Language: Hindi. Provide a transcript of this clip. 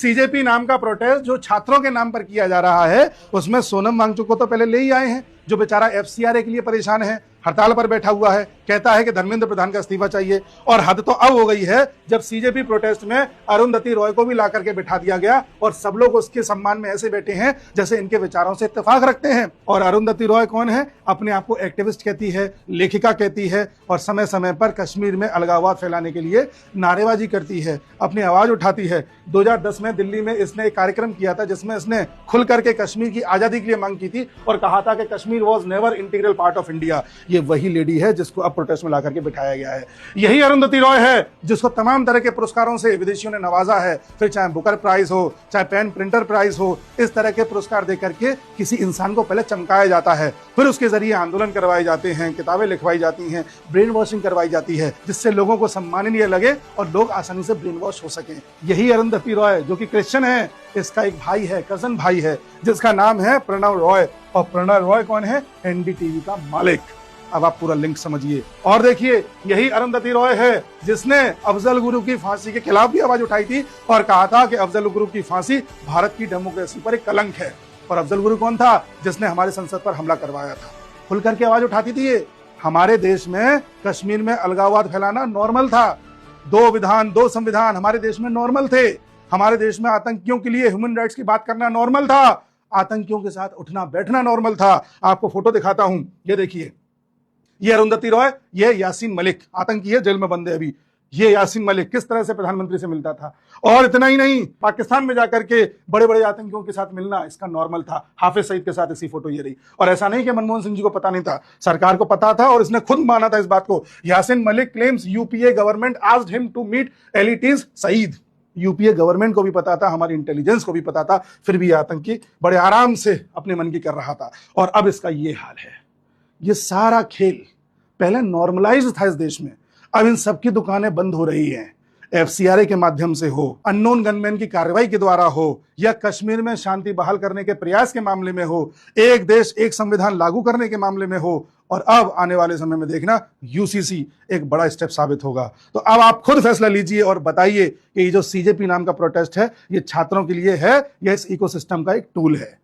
सीजेपी नाम का प्रोटेस्ट जो छात्रों के नाम पर किया जा रहा है, उसमें सोनम वांगचुक को तो पहले ले ही आए हैं, जो बेचारा एफसीआरए के लिए परेशान है, हड़ताल पर बैठा हुआ है, कहता है कि धर्मेंद्र प्रधान का इस्तीफा चाहिए। और हद तो अब हो गई है जब सीजेपी प्रोटेस्ट में अरुंधति रॉय को भी ला करके बिठा दिया गया और सब लोग उसके सम्मान में ऐसे बैठे हैं जैसे इनके विचारों से इत्तेफाक रखते हैं। और अरुंधति रॉय कौन है? अपने आप को एक्टिविस्ट कहती है, लेखिका कहती है और समय समय पर कश्मीर में अलगाववाद फैलाने के लिए नारेबाजी करती है, अपनी आवाज उठाती है। 2010 में दिल्ली में इसने एक कार्यक्रम किया था जिसमें इसने खुल करके कश्मीर की आजादी के लिए मांग की थी और कहा था कि Kashmir was never integral part of India. ये वही लेडी है जिसको अब प्रोटेस्ट में ला करके बिठाया गया है। यही अरुंधति रॉय है जिसको तमाम तरह के पुरस्कारों से विदेशियों ने नवाजा है, फिर चाहे बुकर प्राइज हो, चाहे पेन प्रिंटर प्राइज हो, इस तरह के पुरस्कार देकर के किसी इंसान को पहले चमकाया जाता है, फिर उसके जरिए आंदोलन करवाए जाते हैं, किताबें लिखवाई जाती हैं, ब्रेन वॉशिंग करवाई जाती है, जिससे लोगों को सम्माननीय लगे और लोग आसानी से ब्रेन वॉश हो सके। यही अरुंधति रॉय जो कि क्रिश्चियन है, इसका एक भाई है, कजन भाई है, जिसका नाम है प्रणव रॉय। और प्रणव रॉय कौन है? एनडीटीवी का मालिक। अब आप पूरा लिंक समझिए और देखिए, यही अरुंधति रॉय है जिसने अफजल गुरु की फांसी के खिलाफ भी आवाज उठाई थी और कहा था कि अफजल गुरु की फांसी भारत की डेमोक्रेसी पर एक कलंक है। और अफजल गुरु कौन था? जिसने हमारे संसद पर हमला करवाया था। खुल करके आवाज उठाती थी ये। हमारे देश में कश्मीर में अलगाववाद फैलाना नॉर्मल था। 2 विधान 2 संविधान हमारे देश में नॉर्मल थे। हमारे देश में आतंकियों के लिए ह्यूमन राइट्स की बात करना नॉर्मल था। आतंकियों के साथ उठना बैठना नॉर्मल था। आपको फोटो दिखाता हूं, ये देखिए, ये अरुंधति रॉय, ये यासीन मलिक, आतंकी है, जेल में बंद है अभी। ये यासीन मलिक किस तरह से प्रधानमंत्री से मिलता था। और इतना ही नहीं, पाकिस्तान में जाकर के बड़े बड़े आतंकियों के साथ मिलना इसका नॉर्मल था। हाफिज सईद के साथ इसी फोटो ये रही। और ऐसा नहीं कि मनमोहन सिंह जी को पता नहीं था, सरकार को पता था और इसने खुद माना था इस बात को। Yasin Malik claims UPA government asked him to meet एलिटीज सईद। यूपीए गवर्नमेंट को भी पता था, हमारी इंटेलिजेंस को भी पता था, फिर भी आतंकी बड़े आराम से अपने मन की कर रहा था। और अब इसका ये हाल है। ये सारा खेल पहले नॉर्मलाइज था इस देश में, अब इन सबकी दुकानें बंद हो रही हैं। एफसीआरए के माध्यम से हो, अननोन गनमैन की कार्रवाई के द्वारा हो, या कश्मीर में शांति बहाल करने के प्रयास के मामले में हो, एक देश एक संविधान लागू करने के मामले में हो, और अब आने वाले समय में देखना यूसीसी एक बड़ा स्टेप साबित होगा। तो अब आप खुद फैसला लीजिए और बताइए कि ये जो सीजेपी नाम का प्रोटेस्ट है, ये छात्रों के लिए है या इस इकोसिस्टम का एक टूल है।